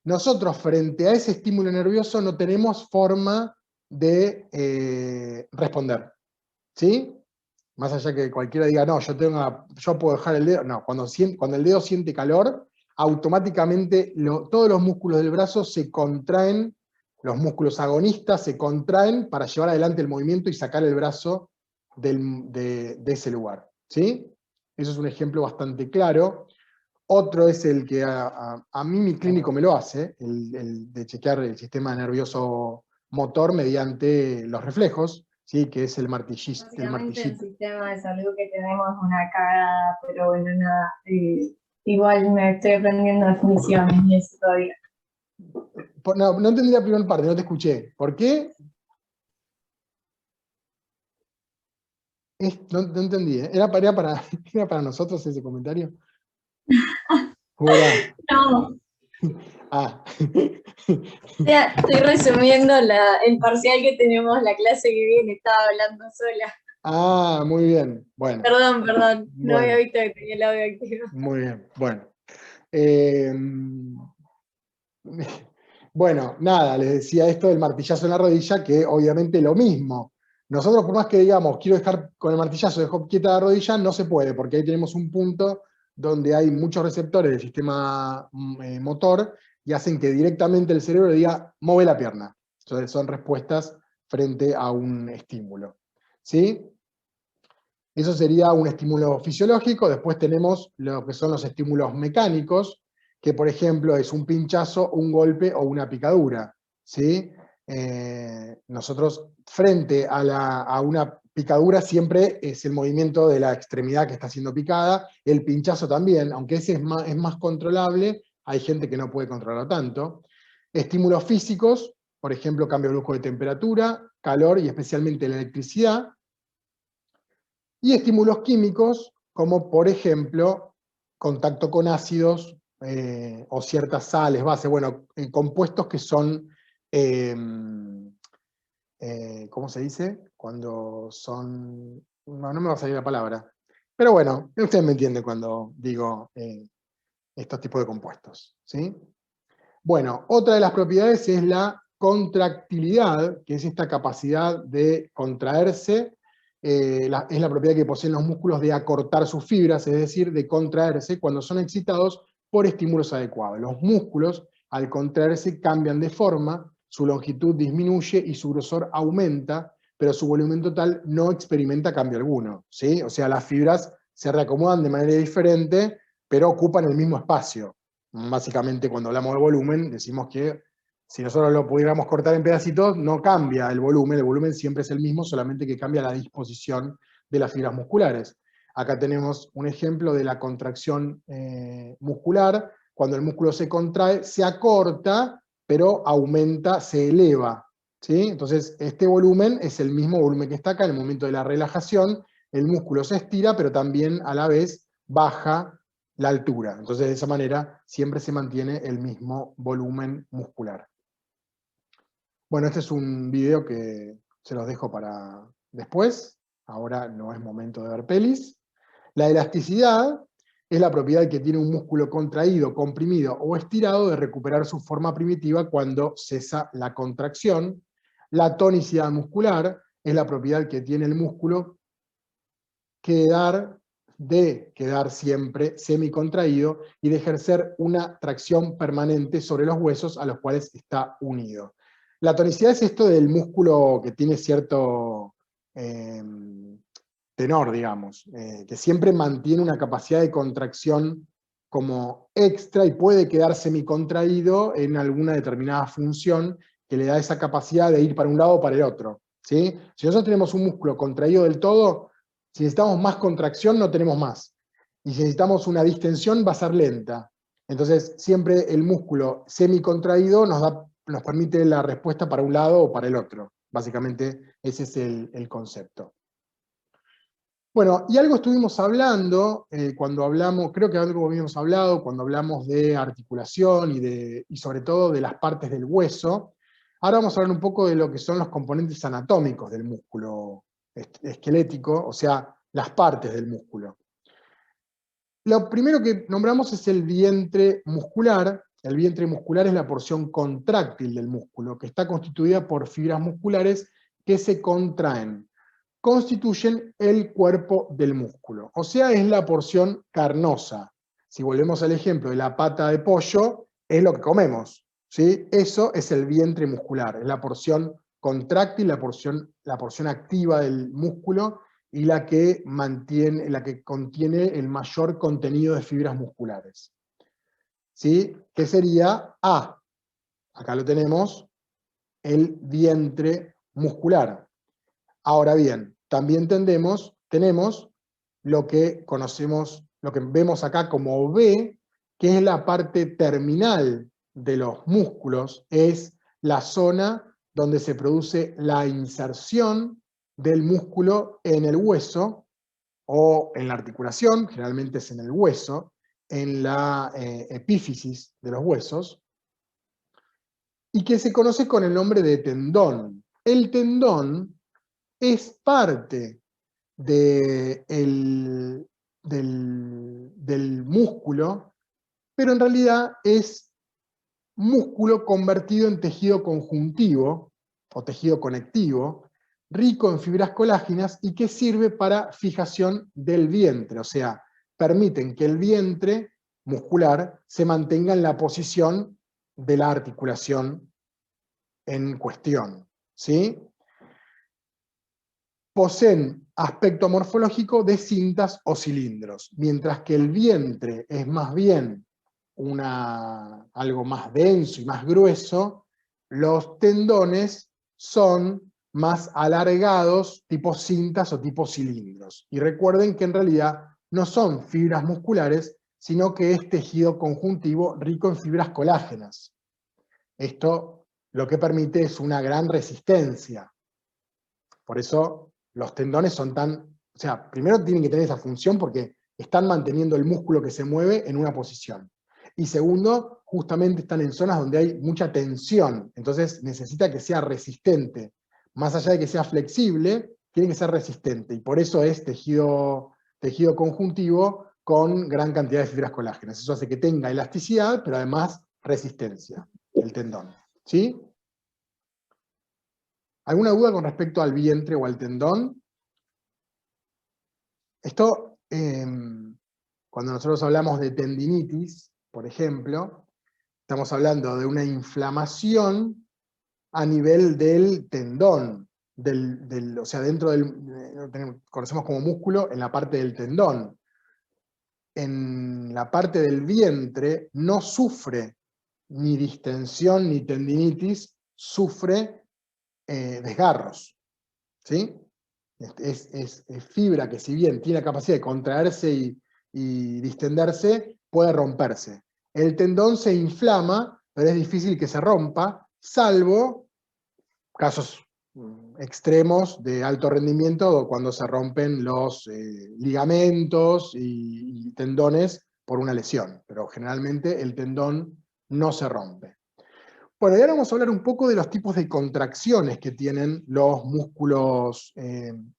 Nosotros frente a ese estímulo nervioso no tenemos forma de responder, ¿sí? Más allá que cualquiera diga, no, yo puedo dejar el dedo, no, cuando el dedo siente calor, automáticamente todos los músculos del brazo se contraen Los músculos agonistas se contraen para llevar adelante el movimiento y sacar el brazo de ese lugar, ¿sí? Eso es un ejemplo bastante claro. Otro es el que a mí mi clínico me lo hace, el de chequear el sistema nervioso motor mediante los reflejos, ¿sí? Que es el martillito. Básicamente el sistema de salud que tenemos es una cagada, pero bueno, nada, igual me estoy aprendiendo definiciones y eso todavía. No entendí la primera parte, no te escuché. ¿Por qué? No entendí, ¿eh? ¿Era para nosotros ese comentario? No. Ah. Estoy resumiendo el parcial que tenemos, la clase que viene, estaba hablando sola. Ah, muy bien. Bueno. Perdón, no bueno. había visto que tenía el audio activo. Muy bien, bueno. Bueno, nada, les decía esto del martillazo en la rodilla, que obviamente lo mismo. Nosotros, por más que digamos, quiero dejar con el martillazo, dejo quieta la rodilla, no se puede, porque ahí tenemos un punto donde hay muchos receptores del sistema motor y hacen que directamente el cerebro le diga, mueve la pierna. Entonces son respuestas frente a un estímulo. ¿Sí? Eso sería un estímulo fisiológico. Después tenemos lo que son los estímulos mecánicos, que por ejemplo es un pinchazo, un golpe o una picadura. ¿Sí? Nosotros frente a una picadura siempre es el movimiento de la extremidad que está siendo picada, el pinchazo también, aunque ese es más controlable, hay gente que no puede controlarlo tanto. Estímulos físicos, por ejemplo cambio brusco de temperatura, calor y especialmente la electricidad. Y estímulos químicos, como por ejemplo contacto con ácidos o ciertas sales, bases, bueno, compuestos que son, ¿cómo se dice? Cuando son, no me va a salir la palabra, pero bueno, ustedes me entienden cuando digo estos tipos de compuestos, ¿sí? Bueno, otra de las propiedades es la contractilidad, que es esta capacidad de contraerse, es la propiedad que poseen los músculos de acortar sus fibras, es decir, de contraerse cuando son excitados por estímulos adecuados. Los músculos, al contraerse, cambian de forma, su longitud disminuye y su grosor aumenta, pero su volumen total no experimenta cambio alguno, ¿sí? O sea, las fibras se reacomodan de manera diferente, pero ocupan el mismo espacio. Básicamente, cuando hablamos de volumen, decimos que si nosotros lo pudiéramos cortar en pedacitos, no cambia el volumen siempre es el mismo, solamente que cambia la disposición de las fibras musculares. Acá tenemos un ejemplo de la contracción muscular. Cuando el músculo se contrae, se acorta, pero aumenta, se eleva, ¿sí? Entonces, este volumen es el mismo volumen que está acá. En el momento de la relajación, el músculo se estira, pero también a la vez baja la altura. Entonces, de esa manera, siempre se mantiene el mismo volumen muscular. Bueno, este es un video que se los dejo para después. Ahora no es momento de ver pelis. La elasticidad es la propiedad que tiene un músculo contraído, comprimido o estirado de recuperar su forma primitiva cuando cesa la contracción. La tonicidad muscular es la propiedad que tiene el músculo de quedar siempre semicontraído y de ejercer una tracción permanente sobre los huesos a los cuales está unido. La tonicidad es esto del músculo que tiene cierto tenor, digamos, que siempre mantiene una capacidad de contracción como extra y puede quedar semicontraído en alguna determinada función que le da esa capacidad de ir para un lado o para el otro, ¿sí? Si nosotros tenemos un músculo contraído del todo, si necesitamos más contracción no tenemos más, y si necesitamos una distensión va a ser lenta. Entonces siempre el músculo semicontraído nos permite la respuesta para un lado o para el otro. Básicamente ese es el concepto. Bueno, y algo estuvimos hablando cuando hablamos, creo que algo habíamos hablado cuando hablamos de articulación y sobre todo de las partes del hueso. Ahora vamos a hablar un poco de lo que son los componentes anatómicos del músculo esquelético, o sea, las partes del músculo. Lo primero que nombramos es el vientre muscular. El vientre muscular es la porción contráctil del músculo, que está constituida por fibras musculares que se contraen. Constituyen el cuerpo del músculo, o sea, es la porción carnosa. Si volvemos al ejemplo de la pata de pollo, es lo que comemos, ¿Sí? Eso es el vientre muscular, es la porción contráctil, la porción activa del músculo y la que contiene el mayor contenido de fibras musculares. ¿Sí? Que sería A. Acá lo tenemos, el vientre muscular. Ahora bien, también tenemos lo que conocemos, lo que vemos acá como B, que es la parte terminal de los músculos, es la zona donde se produce la inserción del músculo en el hueso o en la articulación, generalmente es en el hueso, en la epífisis de los huesos, y que se conoce con el nombre de tendón. El tendón es parte del músculo, pero en realidad es músculo convertido en tejido conjuntivo o tejido conectivo, rico en fibras colágenas y que sirve para fijación del vientre, o sea, permiten que el vientre muscular se mantenga en la posición de la articulación en cuestión, ¿sí? Poseen aspecto morfológico de cintas o cilindros, mientras que el vientre es más bien algo más denso y más grueso, los tendones son más alargados, tipo cintas o tipo cilindros. Y recuerden que en realidad no son fibras musculares, sino que es tejido conjuntivo rico en fibras colágenas. Esto lo que permite es una gran resistencia. Por eso los tendones son o sea, primero tienen que tener esa función porque están manteniendo el músculo que se mueve en una posición. Y segundo, justamente están en zonas donde hay mucha tensión, entonces necesita que sea resistente. Más allá de que sea flexible, tiene que ser resistente, y por eso es tejido conjuntivo con gran cantidad de fibras colágenas. Eso hace que tenga elasticidad, pero además resistencia, el tendón. ¿Sí? ¿Alguna duda con respecto al vientre o al tendón? Esto, cuando nosotros hablamos de tendinitis, por ejemplo, estamos hablando de una inflamación a nivel del tendón, o sea, dentro conocemos como músculo en la parte del tendón. En la parte del vientre no sufre ni distensión ni tendinitis, sufre desgarros. ¿Sí? Es fibra que, si bien tiene la capacidad de contraerse y distenderse, puede romperse. El tendón se inflama, pero es difícil que se rompa, salvo casos extremos de alto rendimiento, cuando se rompen los ligamentos y tendones por una lesión, pero generalmente el tendón no se rompe. Bueno, y ahora vamos a hablar un poco de los tipos de contracciones que tienen los músculos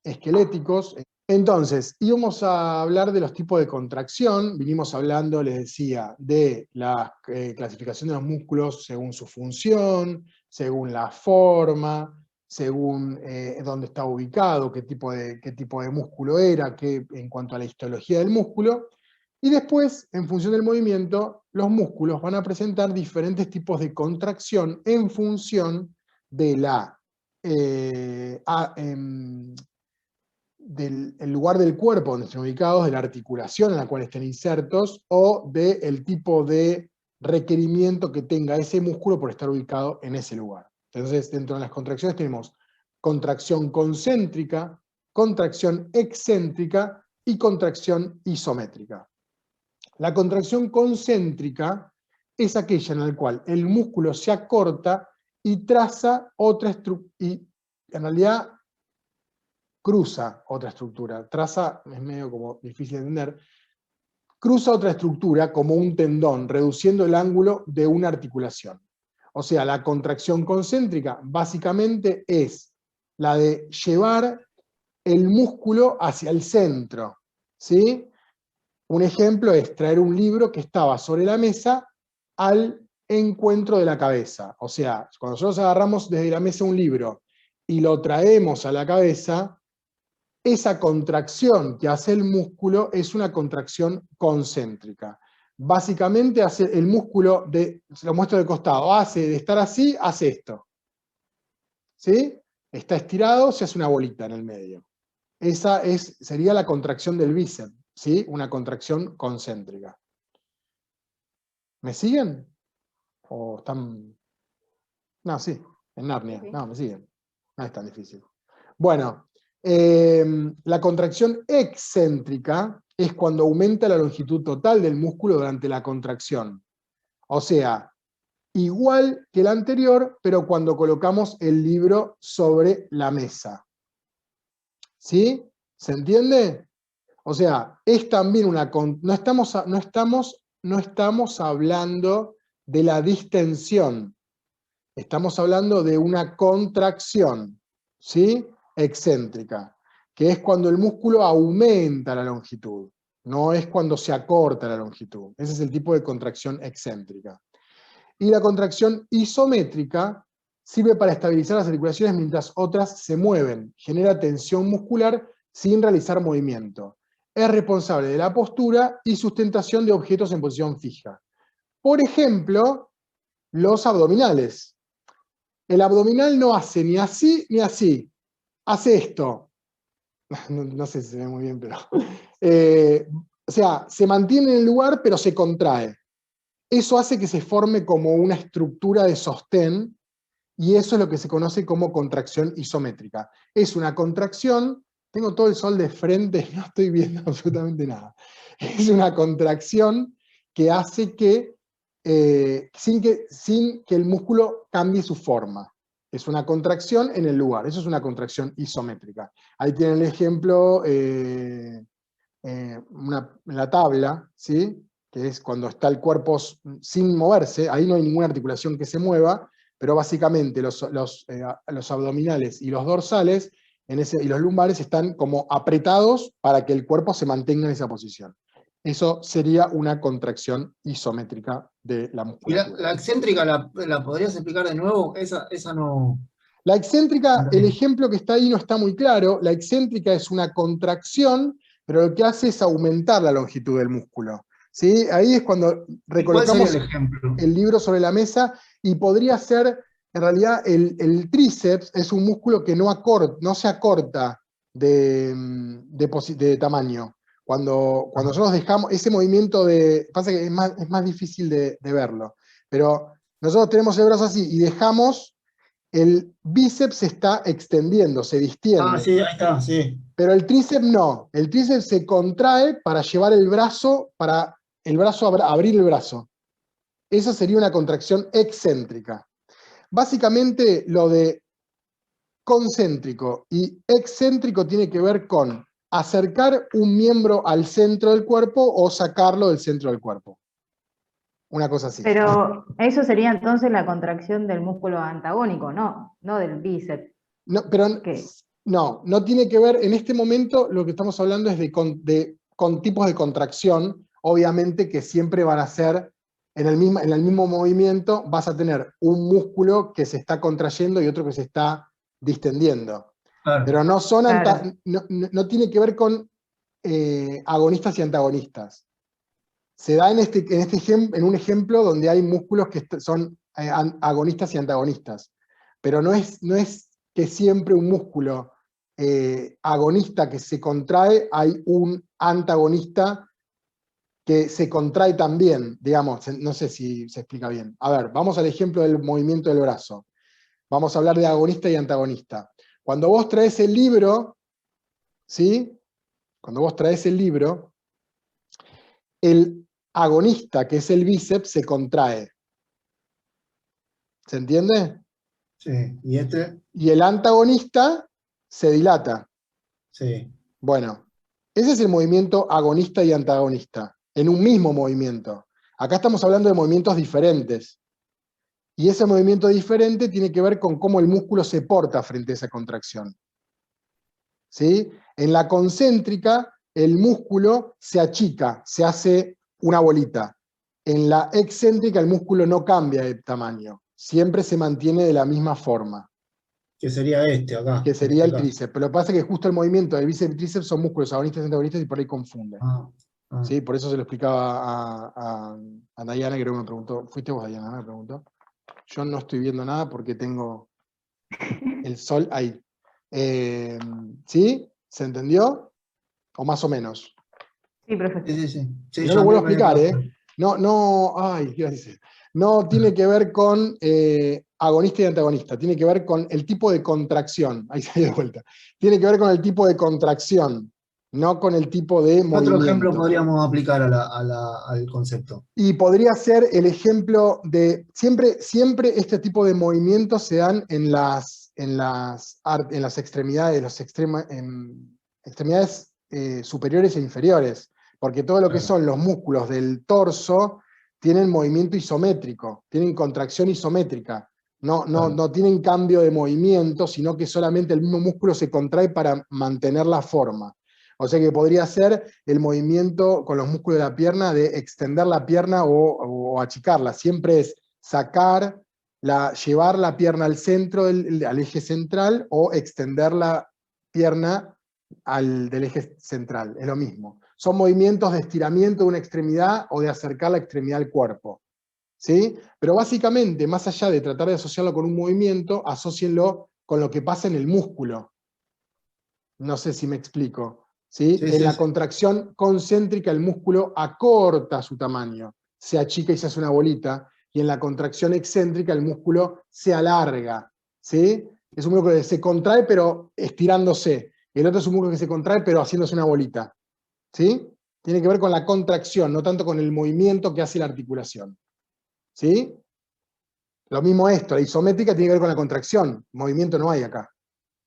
esqueléticos. Entonces, íbamos a hablar de los tipos de contracción, vinimos hablando, les decía, de la clasificación de los músculos según su función, según la forma, según dónde está ubicado, qué tipo de músculo era, en cuanto a la histología del músculo. Y después, en función del movimiento, los músculos van a presentar diferentes tipos de contracción en función de del lugar del cuerpo donde estén ubicados, de la articulación en la cual estén insertos, o del tipo de requerimiento que tenga ese músculo por estar ubicado en ese lugar. Entonces, dentro de las contracciones tenemos contracción concéntrica, contracción excéntrica y contracción isométrica. La contracción concéntrica es aquella en la cual el músculo se acorta y traza otra estructura, y en realidad cruza otra estructura. Traza, es medio como difícil de entender, cruza otra estructura como un tendón, reduciendo el ángulo de una articulación. O sea, la contracción concéntrica básicamente es la de llevar el músculo hacia el centro, ¿sí? Un ejemplo es traer un libro que estaba sobre la mesa al encuentro de la cabeza. O sea, cuando nosotros agarramos desde la mesa un libro y lo traemos a la cabeza, esa contracción que hace el músculo es una contracción concéntrica. Básicamente hace el músculo, se lo muestro de costado, hace de estar así, hace esto. ¿Sí? Está estirado, se hace una bolita en el medio. Esa sería la contracción del bíceps, ¿sí? Una contracción concéntrica. ¿Me siguen? ¿O están...? No, sí, en Narnia. Sí. No, me siguen. No es tan difícil. Bueno, la contracción excéntrica es cuando aumenta la longitud total del músculo durante la contracción. O sea, igual que la anterior, pero cuando colocamos el libro sobre la mesa. ¿Sí? ¿Se entiende? O sea, es también una... No estamos hablando de la distensión. Estamos hablando de una contracción, ¿sí? Excéntrica, que es cuando el músculo aumenta la longitud, no es cuando se acorta la longitud. Ese es el tipo de contracción excéntrica. Y la contracción isométrica sirve para estabilizar las articulaciones mientras otras se mueven, genera tensión muscular sin realizar movimiento. Es responsable de la postura y sustentación de objetos en posición fija. Por ejemplo, los abdominales. El abdominal no hace ni así ni así. Hace esto. No sé si se ve muy bien, pero... o sea, se mantiene en el lugar, pero se contrae. Eso hace que se forme como una estructura de sostén, y eso es lo que se conoce como contracción isométrica. Es una contracción, tengo todo el sol de frente, no estoy viendo absolutamente nada. Es una contracción que hace que, sin que el músculo cambie su forma. Es una contracción en el lugar, eso es una contracción isométrica. Ahí tienen el ejemplo en la tabla, ¿sí? Que es cuando está el cuerpo sin moverse, ahí no hay ninguna articulación que se mueva, pero básicamente los abdominales y los dorsales y los lumbares están como apretados para que el cuerpo se mantenga en esa posición. Eso sería una contracción isométrica de la ¿Y musculatura. la excéntrica la podrías explicar de nuevo? Esa no... La excéntrica, el ejemplo que está ahí no está muy claro. La excéntrica es una contracción, pero lo que hace es aumentar la longitud del músculo. ¿Sí? Ahí es cuando recolocamos ¿Cuál sería el ejemplo? el libro sobre la mesa, y podría ser, en realidad, el tríceps es un músculo que no se acorta de tamaño. Cuando nosotros dejamos ese movimiento pasa que es más difícil de verlo, pero nosotros tenemos el brazo así y dejamos, el bíceps se está extendiendo, se distiende. Ah, sí, ahí está, sí. Pero el tríceps no, el tríceps se contrae para llevar el brazo, abrir el brazo. Esa sería una contracción excéntrica. Básicamente lo de concéntrico y excéntrico tiene que ver con acercar un miembro al centro del cuerpo o sacarlo del centro del cuerpo. Una cosa así. Pero eso sería entonces la contracción del músculo antagónico, no del bíceps. No, pero ¿Qué? no tiene que ver, en este momento lo que estamos hablando es con tipos de contracción, obviamente que siempre van a ser, en el mismo movimiento vas a tener un músculo que se está contrayendo y otro que se está distendiendo. Claro. Pero no son Claro. no tiene que ver con agonistas y antagonistas. Se da en un ejemplo donde hay músculos que son agonistas y antagonistas, pero no es que siempre un músculo agonista que se contrae, hay un antagonista que se contrae también, digamos, no sé si se explica bien. A ver, vamos al ejemplo del movimiento del brazo. Vamos a hablar de agonista y antagonista. Cuando vos traes el libro, ¿sí? Cuando vos traes el libro, el agonista, que es el bíceps, se contrae. ¿Se entiende? Sí, y este, Y el antagonista se dilata. sí. Bueno, ese es el movimiento agonista y antagonista, en un mismo movimiento. Acá estamos hablando de movimientos diferentes. Y ese movimiento diferente tiene que ver con cómo el músculo se porta frente a esa contracción. ¿Sí? En la concéntrica, el músculo se achica, se hace una bolita. En la excéntrica, el músculo no cambia de tamaño, siempre se mantiene de la misma forma. Que sería este acá. Que sería este el tríceps. Pero lo que pasa es que justo el movimiento del bíceps y tríceps son músculos agonistas y antagonistas y por ahí confunden. Ah, Ah. ¿sí? Por eso se lo explicaba a Dayana, que creo que me preguntó. ¿Fuiste vos, Dayana? Me preguntó. Yo no estoy viendo nada porque tengo el sol ahí. ¿Sí? ¿Se entendió? ¿O más o menos? Sí, profe. Sí, sí, sí. Sí, Y no yo lo a mí vuelvo a me había explicar, quedado. ¿eh? Ay, ¿qué dice? No tiene que ver con agonista y antagonista, tiene que ver con el tipo de contracción. Ahí se de vuelta. Tiene que ver con el tipo de contracción, no con el tipo de ¿Qué otro ejemplo movimiento. podríamos aplicar al concepto? Y podría ser el ejemplo de, siempre este tipo de movimientos se dan en las extremidades, extremidades superiores e inferiores, porque todo lo que Claro. son los músculos del torso tienen movimiento isométrico, tienen contracción isométrica, no Claro. tienen cambio de movimiento, sino que solamente el mismo músculo se contrae para mantener la forma. O sea que podría ser el movimiento con los músculos de la pierna de extender la pierna o achicarla. Siempre es llevar la pierna al centro, al eje central, o extender la pierna del eje central. Es lo mismo. Son movimientos de estiramiento de una extremidad o de acercar la extremidad al cuerpo. ¿Sí? Pero básicamente, más allá de tratar de asociarlo con un movimiento, asócienlo con lo que pasa en el músculo. No sé si me explico. ¿Sí? Sí, En sí, la sí. contracción concéntrica el músculo acorta su tamaño, se achica y se hace una bolita, y en la contracción excéntrica el músculo se alarga. ¿Sí? Es un músculo que se contrae pero estirándose. El otro es un músculo que se contrae pero haciéndose una bolita. ¿Sí? Tiene que ver con la contracción, no tanto con el movimiento que hace la articulación. ¿Sí? Lo mismo esto, la isométrica tiene que ver con la contracción, movimiento no hay acá.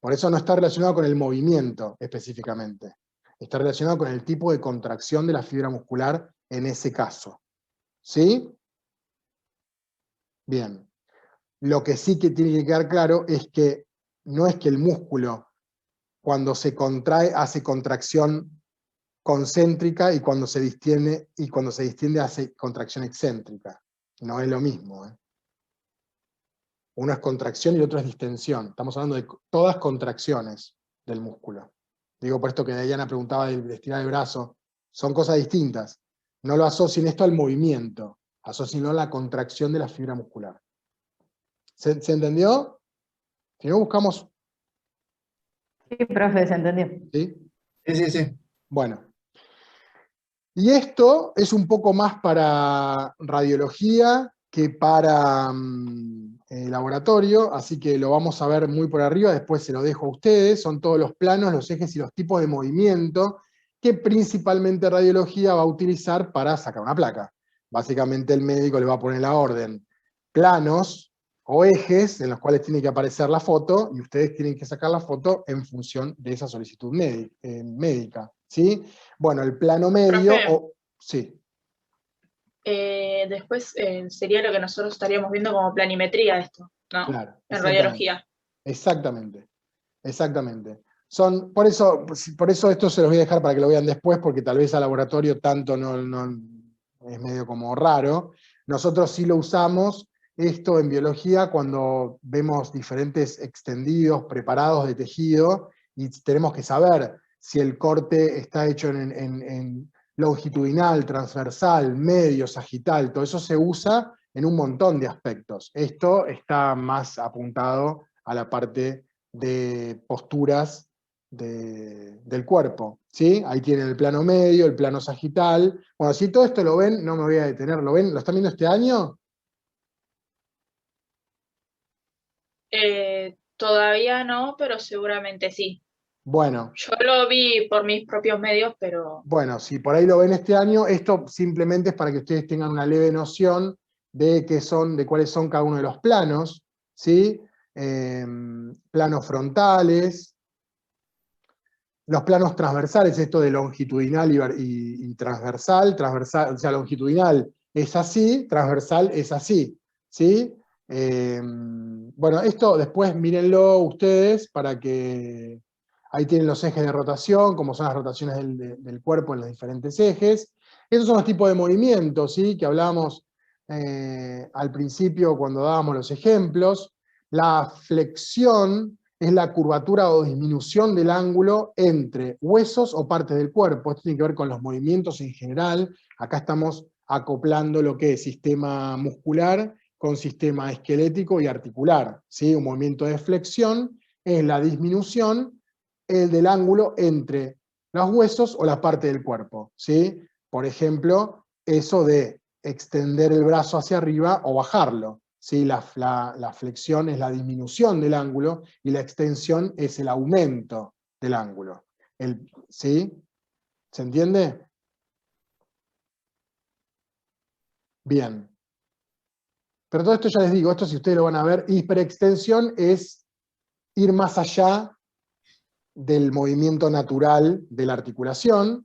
Por eso no está relacionado con el movimiento específicamente. Está relacionado con el tipo de contracción de la fibra muscular en ese caso. ¿Sí? Bien. Lo que sí que tiene que quedar claro es que no es que el músculo, cuando se contrae, hace contracción concéntrica y cuando se distiende hace contracción excéntrica. No es lo mismo, ¿eh? Uno es contracción y el otro es distensión. Estamos hablando de todas contracciones del músculo. Digo por esto que Dayana preguntaba de estirar el brazo. Son cosas distintas. No lo asocien esto al movimiento, asocienlo a la contracción de la fibra muscular. ¿Se entendió? Si no, buscamos... Sí, profe, se entendió. ¿Sí? Sí, sí, sí. Bueno. Y esto es un poco más para radiología que para laboratorio, así que lo vamos a ver muy por arriba, después se lo dejo a ustedes. Son todos los planos, los ejes y los tipos de movimiento que principalmente radiología va a utilizar para sacar una placa. Básicamente el médico le va a poner la orden planos o ejes en los cuales tiene que aparecer la foto y ustedes tienen que sacar la foto en función de esa solicitud médica. ¿Sí? Bueno, el plano medio, Profe. sí. Después sería lo que nosotros estaríamos viendo como planimetría esto, ¿no? Claro, En exactamente. radiología. Exactamente. Exactamente. Por eso esto se los voy a dejar para que lo vean después, porque tal vez al laboratorio tanto no es medio como raro. Nosotros sí lo usamos, esto en biología, cuando vemos diferentes extendidos, preparados de tejido, y tenemos que saber si el corte está hecho en longitudinal, transversal, medio, sagital, todo eso se usa en un montón de aspectos. Esto está más apuntado a la parte de posturas del cuerpo. ¿Sí? Ahí tienen el plano medio, el plano sagital. Bueno, si todo esto lo ven, no me voy a detener. ¿Lo ven? ¿Lo están viendo este año? Todavía no, pero seguramente sí. Bueno, Yo lo vi por mis propios medios, pero bueno, si por ahí lo ven este año, esto simplemente es para que ustedes tengan una leve noción de cuáles son cada uno de los planos, ¿sí? Planos frontales, los planos transversales, esto de longitudinal y transversal, o sea, longitudinal es así, transversal es así, ¿sí? Bueno, esto después mírenlo ustedes para que ahí tienen los ejes de rotación, como son las rotaciones del cuerpo en los diferentes ejes. Esos son los tipos de movimientos, ¿sí? Que hablábamos al principio cuando dábamos los ejemplos. La flexión es la curvatura o disminución del ángulo entre huesos o partes del cuerpo. Esto tiene que ver con los movimientos en general. Acá estamos acoplando lo que es sistema muscular con sistema esquelético y articular, ¿sí? Un movimiento de flexión es la disminución del ángulo entre los huesos o la parte del cuerpo, ¿sí? Por ejemplo, eso de extender el brazo hacia arriba o bajarlo, ¿sí? La flexión es la disminución del ángulo y la extensión es el aumento del ángulo. ¿Sí? ¿Se entiende? Bien. Pero todo esto ya les digo, esto si ustedes lo van a ver, hiperextensión es ir más allá del movimiento natural de la articulación.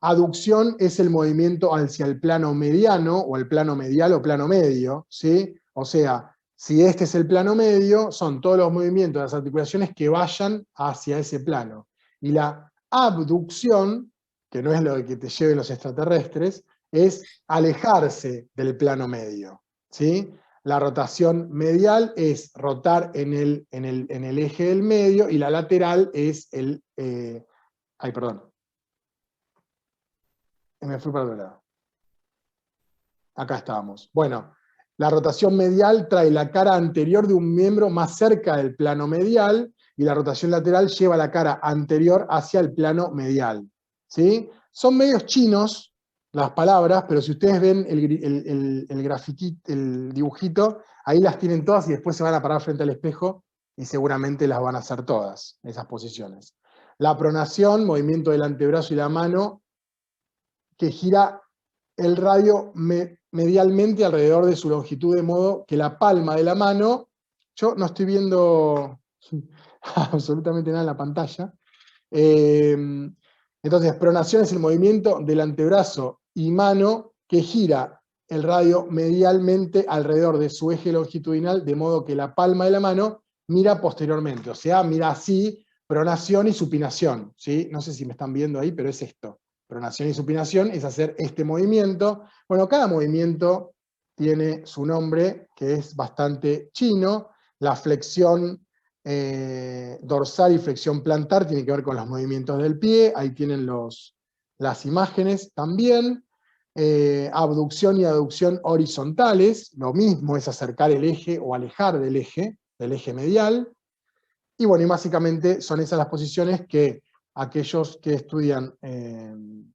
Aducción es el movimiento hacia el plano mediano, o el plano medial o plano medio, ¿sí? O sea, si este es el plano medio, son todos los movimientos de las articulaciones que vayan hacia ese plano. Y la abducción, que no es lo que te lleven los extraterrestres, es alejarse del plano medio, ¿sí? La rotación medial es rotar en el eje del medio, y la lateral es el... me fui para otro lado. Acá estábamos. Bueno, la rotación medial trae la cara anterior de un miembro más cerca del plano medial, y la rotación lateral lleva la cara anterior hacia el plano medial, ¿sí? Son medios chinos las palabras, pero si ustedes ven el dibujito, ahí las tienen todas y después se van a parar frente al espejo y seguramente las van a hacer todas, esas posiciones. La pronación, movimiento del antebrazo y la mano, que gira el radio medialmente alrededor de su longitud, de modo que la palma de la mano, yo no estoy viendo absolutamente nada en la pantalla, entonces pronación es el movimiento del antebrazo y mano que gira el radio medialmente alrededor de su eje longitudinal, de modo que la palma de la mano mira posteriormente, o sea, mira así, pronación y supinación, ¿sí? No sé si me están viendo ahí, pero es esto. Pronación y supinación es hacer este movimiento. Bueno, cada movimiento tiene su nombre, que es bastante chino. La flexión dorsal y flexión plantar tiene que ver con los movimientos del pie. Ahí tienen las imágenes también. Abducción y aducción horizontales, lo mismo, es acercar el eje o alejar del eje medial. Y bueno, y básicamente son esas las posiciones que aquellos que estudian